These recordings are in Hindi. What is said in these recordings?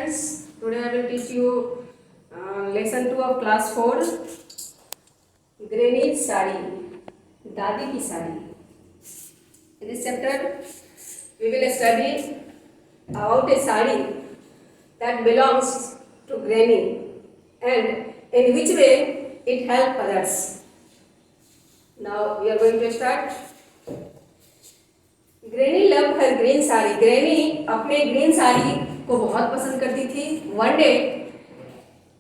friends, today I will teach you lesson 2 of class 4, Granny's sari, दादी की sari. In this chapter, we will study about a sari that belongs to Granny and in which way it helps others. Now we are going to start. Granny love her green sari. Granny अपने ग्रीन साड़ी को बहुत पसंद करती थी. One day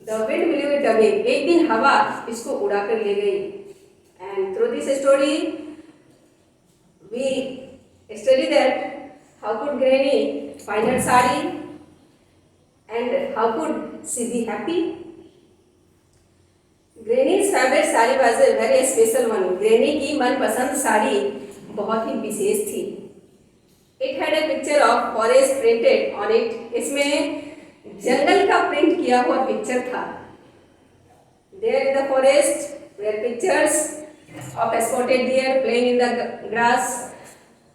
the wind blew it away. एक दिन हवा इसको उड़ा कर ले गई. And through this story we study that how could granny find her sari and how could she be happy. Granny's favourite sari was a very special one. Granny की मनपसंद साड़ी बहुत ही विशेष थी. It had a picture of forest printed on it. इसमें जंगल का प्रिंट किया हुआ पिक्चर था. There in the forest were pictures of spotted deer playing in the grass.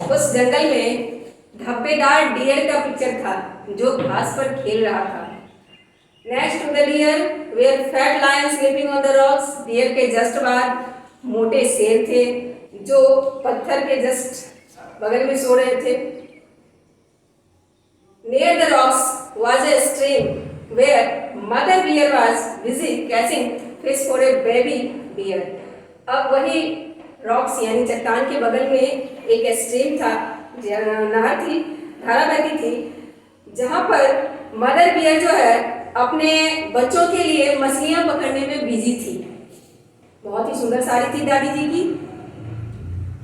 उस जंगल में धब्बेदार डियर का पिक्चर था जो घास पर खेल रहा था. Next to the deer were fat lions sleeping on the rocks. Deer के जस्ट बाद मोटे शेर थे जो पत्थर के जस्ट बगल में सो रहे थे. Near the rocks was a stream where mother bear was busy catching fish for a baby bear. अब वही रॉक्स यानी चट्टान के बगल में एक स्ट्रीम था, नहर थी, धारा बहती थी, जहाँ पर मदर बियर जो है अपने बच्चों के लिए मछलियाँ पकड़ने में बिजी थी. बहुत ही सुंदर साड़ी थी दादी जी की.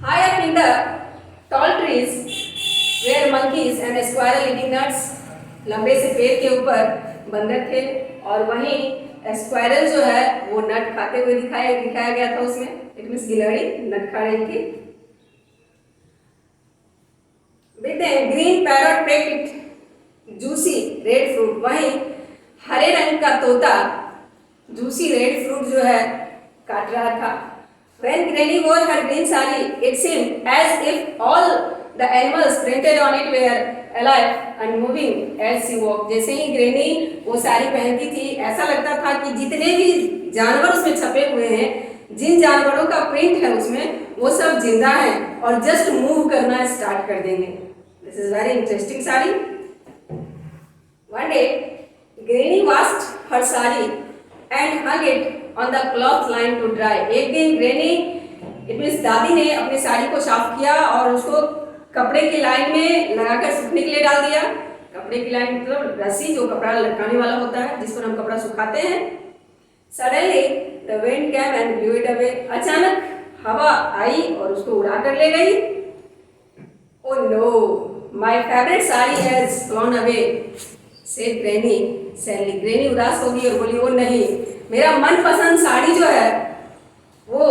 High up in the tall trees were monkeys and squirrel eating nuts. लंबे से पेड़ के ऊपर बंदर थे और वहीं स्क्वायरल जो है वो नट खाते हुए दिखाया गया था. उसमें इट मींस गिलहरी नट खा रही थी. With a green parrot pecked it juicy red fruit. वहीं हरे रंग का तोता जूसी रेड फ्रूट जो है काट रहा था. When Granny wore her green sari, it seemed as if all the animals printed on it were alive and moving as she walked. जैसे ही ग्रैनी वो साड़ी पहनती थी ऐसा लगता था कि जितने भी जानवर उसमें छपे हुए हैं, जिन जानवरों का प्रिंट है उसमें, वो सब जिंदा हैं और जस्ट मूव करना स्टार्ट कर देंगे. This is very interesting sari. One day, Granny washed her sari and hung it on the cloth line to dry. एक दिन ग्रैनी इट मींस दादी ने अपनी साड़ी को साफ किया और उसको कपड़े की लाइन में लगाकर सूखने के लिए डाल दिया. कपड़े की लाइन मतलब रस्सी जो कपड़ा लटकाने वाला होता है जिस पर हम कपड़ा सुखाते हैं. Suddenly the wind came and blew it away. अचानक हवा आई और उसको उड़ा कर ले गई. Oh no, my favorite sari has flown away, said Granny sadly. Granny उदास हो गई और बोली, ओ नहीं, मेरा मनपसंद साड़ी जो है वो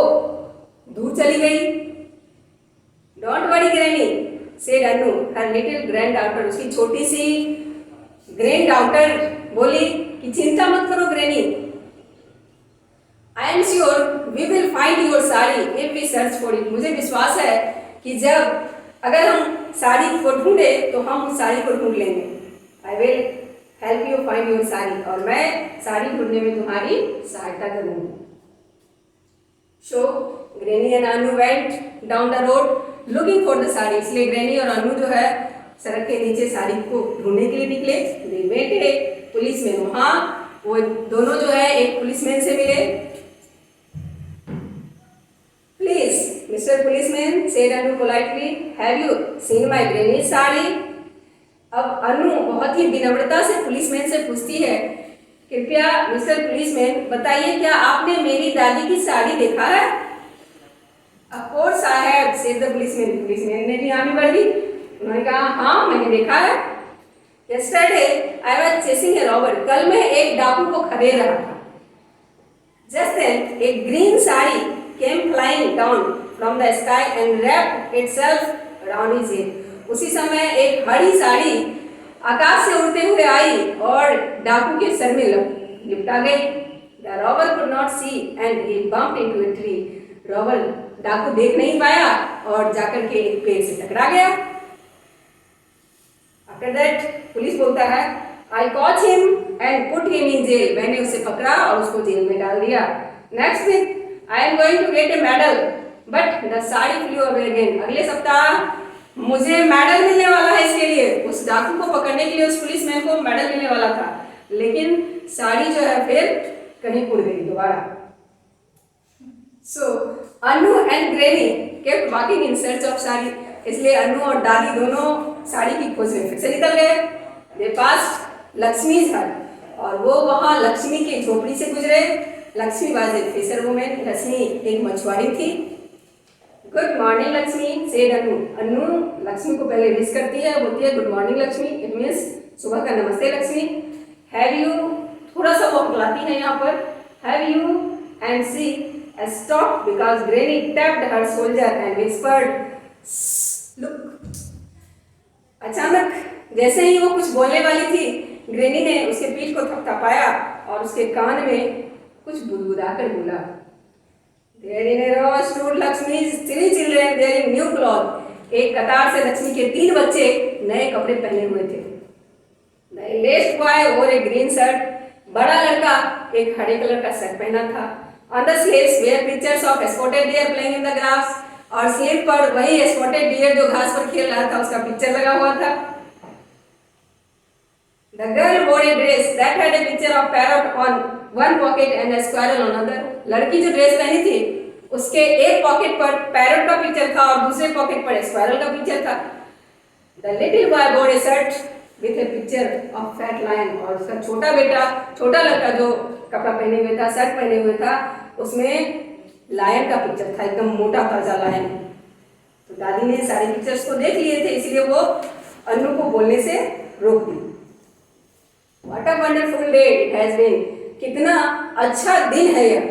दूर चली गई. Don't worry Granny, said Anu, her little granddaughter. उसकी छोटी सी ग्रैंड डॉटर बोली कि चिंता मत करो granny. I am sure we will find your sari if we search for it. मुझे विश्वास है कि जब अगर हम साड़ी को ढूंढे तो हम उस साड़ी को ढूंढ लेंगे. I will help you find your sari. और मैं साड़ी ढूंढने में तुम्हारी सहायता करूंगी. So Granny and Anu went down the road looking for the sari. इसलिए ग्रैनी और अनु जो है सड़क के नीचे साड़ी को ढूंढने के लिए निकले. They met a policeman. वहाँ वो दोनों जो है एक पुलिसमैन से मिले. Please, Mr. Policeman, said Anu politely, have you seen my Granny's sari? अब अनु बहुत ही विनम्रता से पुलिसमैन से पूछती है, कृपया मिस्टर पुलिसमैन बताइए क्या आपने मेरी दादी की साड़ी देखा है? Of course I have, said the policeman. Policeman ने भी हामी भर दी. उन्होंने कहा हाँ मैंने देखा है. Yesterday I was chasing a robber. कल मैं एक डाकू को खदेड़ रहा था. Just then a green sari came flying down from the sky and wrapped itself around his head. उसी समय एक हरी साड़ी आकाश से उड़ते हुए आई और डाकू के सर में लिपटा गई. The robber could not see and he bumped into a tree. Robber डाकू देख नहीं पाया और जाकर के एक पेड़ से टकरा गया. After that, पुलिस बोलता है I caught him and put him in jail. मैंने उसे पकड़ा और उसको जेल में डाल दिया. Next week, I am going to get a medal, but the sari flew away again. अगले सप्ताह मुझे मेडल मिलने वाला है इसके लिए. उस डाकू को पकड़ने के लिए उस पुलिसमैन को मेडल मिलने वाला था, लेकिन साड़ी जो है फिर कहीं उड़ गई दोबारा. So Anu and Granny kept walking in search of sari. इसलिए अनु और दादी दोनों साड़ी की खोज में फिर से निकल गए. They passed लक्ष्मी's hut, और वो वहाँ लक्ष्मी की झोपड़ी से गुजरे. Lakshmi was a fisher woman. Lakshmi एक मछुआरी थी. Good morning लक्ष्मी, said अनु. अनु लक्ष्मी को पहले विश करती है, बोलती है good morning Lakshmi. It means सुबह का नमस्ते लक्ष्मी. Have you, थोड़ा सा वो बुलाती है यहाँ पर. Have you, and she stopped because Granny tapped her shoulder and whispered, Look. अचानक जैसे ही वो कुछ बोलने वाली थी, ग्रेनी ने उसके पीठ को थपथपाया और उसके कान में कुछ बुदबुदाकर बोला. There in a row stood Lakshmi's 3 children wearing new clothes. एक कतार से लक्ष्मी के 3 बच्चे नए कपड़े पहने हुए थे. The eldest boy wore a green shirt. बड़ा लड़का एक हरे कलर का शर्ट पहना था. On the slates were pictures of spotted deer playing in the grass. और स्लेट पर वही स्पॉटेड डियर जो घास पर खेल रहा था उसका पिक्चर लगा हुआ था. The girl wore a dress that had a picture of parrot on one pocket and a squirrel on other. लड़की जो ड्रेस पहनी थी उसके एक पॉकेट पर पैरट का पिक्चर था और दूसरे पॉकेट पर स्क्वायरल का पिक्चर था. The little boy wore a shirt with a picture of fat lion. और उसका छोटा बेटा, छोटा लड़का जो कपड़ा पहने हुए था, शर्ट पहने हुए था, उसमें लायन का पिक्चर था, एकदम मोटा ताजा लायन. तो दादी ने सारे पिक्चर्स को देख लिए थे, इसलिए वो अनु को बोलने से रोक दी. What a wonderful day it has been. कितना अच्छा दिन है यह,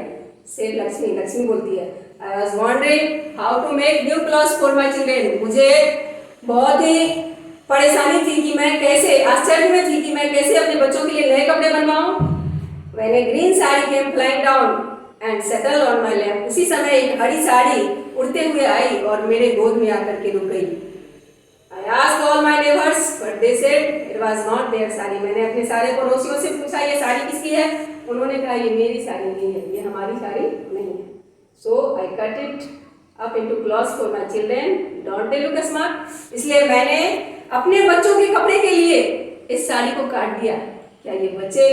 said लक्ष्मी. लक्ष्मी बोलती है, I was wondering how to make new clothes for my children. मुझे बहुत ही परेशानी थी कि मैं कैसे, आश्चर्य में थी कि मैं कैसे अपने बच्चों के लिए नए कपड़े बनवाऊं. When a green saree came flying down and settled on my lap. उसी समय एक हरी साड़ी उड़ते हुए आई और मेरे गोद में आकर के रुक गई. I asked all my neighbors, but they said it was not their sari. मैंने अपने सारे पड़ोसियों से पूछा ये साड़ी किसकी है. उन्होंने कहा ये मेरी साड़ी नहीं है, ये हमारी साड़ी नहीं है. So I cut it up into clothes for my children. Don't they look smart? इसलिए मैंने अपने बच्चों के कपड़े के लिए इस साड़ी को काट दिया. क्या ये बच्चे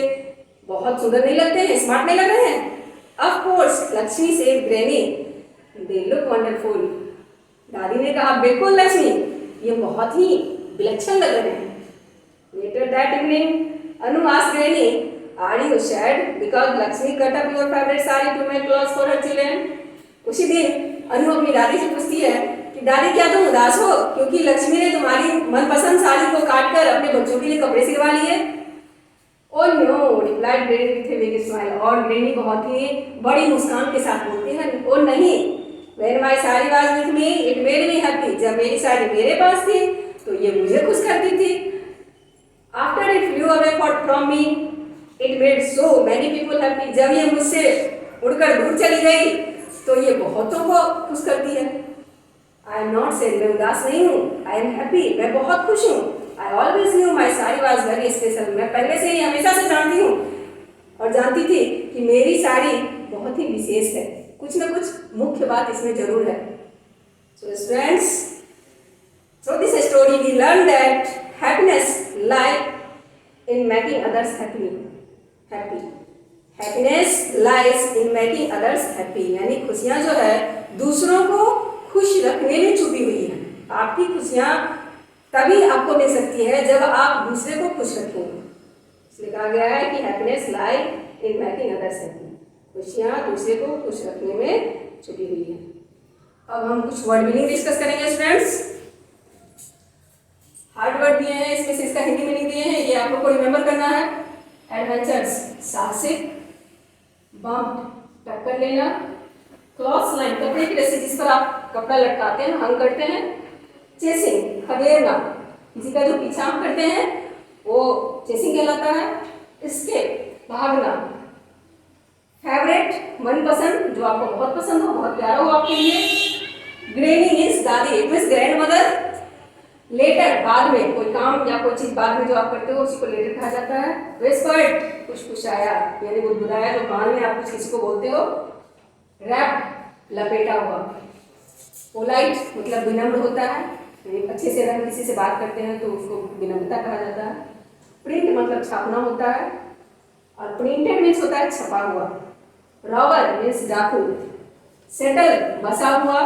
बहुत सुंदर नहीं लगते हैं, स्मार्ट नहीं लग रहे हैं? Of course, Lakshmi said Granny, they look wonderful. दादी ने कहा बिल्कुल लक्ष्मी, ये बहुत ही विलक्षण लग रहे हैं. Later that evening, Anu asked Granny, are you sad because Lakshmi cut up your favorite saree to make clothes for her children? उसी दिन अनु अपनी दादी से पूछती है कि दादी क्या तुम उदास हो क्योंकि लक्ष्मी ने तुम्हारी मनपसंद साड़ी को काट कर अपने बच्चों के लिए कपड़े सिलवा लिए. Oh no, replied Granny with a big smile. और ग्रेनी बहुत ही बड़ी मुस्कान के साथ बोलती है, ओ नहीं, when my saree was with me, it made me happy. जब मेरी साड़ी मेरे पास थी तो ये मुझे खुश करती थी. After it flew away from me, it made so many people happy. जब ये मुझसे उड़कर दूर चली गई तो ये बहुतों को खुश करती है. I am not sad, मैं उदास नहीं हूँ. I am happy, मैं बहुत खुश हूँ. I always knew my saree was very special. मैं पहले से ही हमेशा से जानती हूँ और जानती थी कि मेरी साड़ी बहुत ही विशेष है. कुछ न कुछ मुख्य बात इसमें जरूर है. So students, through this story we learn that happiness lies in making others happy. Happiness lies in making others happy. यानी खुशियाँ जो है दूसरों को खुश रखने में छुपी हुई है. आपकी खुशियाँ तभी आपको मिल सकती है जब आप दूसरे को खुश रखेंगे. इसलिए कहा गया है कि happiness lie in making others happy. खुशियाँ दूसरे को खुश रखने में छुपी हुई है. अब हम कुछ वर्ड मीनिंग डिस्कस करेंगे स्टूडेंट्स. हार्ड वर्ड दिए हैं, इसमें से इसका हिंदी मीनिंग दिए हैं, ये आप लोग को रिमेंबर करना है. एडवेंचर्स साहसिक, बम्प टक्कर लेना, क्लॉथ लाइन कपड़े की रस्सी जिस पर आप कपड़ा लटकाते हैं, हंग करते हैं. चेसिंग खदेड़ना, किसी का जो पीछा हम करते हैं वो चेसिंग कहलाता है. एस्केप भागना. फेवरेट मनपसंद, जो आपको बहुत पसंद हो, बहुत प्यारा हो आपके लिए. ग्रैनी मीन्स दादी, it means grandmother. Later बाद में, कोई काम या कोई चीज बाद में जो आप करते हो उसी को लेटर कहा जाता है। विस्पर्ड फुसफुसाया यानी गुदगुदाया, जो कान में आप कुछ किसी को बोलते हो। रैप्ड लपेटा हुआ। पोलाइट मतलब विनम्र होता है, अच्छे से अगर किसी से बात करते हैं तो उसको विनम्रता कहा जाता है। प्रिंट मतलब छापना होता है, और प्रिंटेड मीन्स होता है छपा हुआ। रॉबर मीन्स डाकू। सेटल बसा हुआ।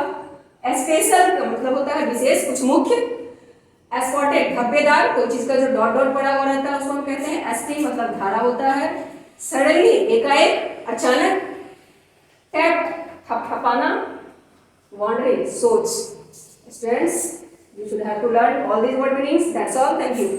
स्पेशल का मतलब होता है विशेष, कुछ मुख्य। एस्कॉर्टेड धब्बेदार, कोई चीज का जो डॉट डॉट पड़ा हुआ रहता है उसको हम कहते हैं। एस्टी मतलब धारा होता है। सडनली एकाएक, अचानक। टैप्ड थपथपाना। वॉन्डरिंग सोच। Students, you should have to learn all these word meanings. That's all. Thank you.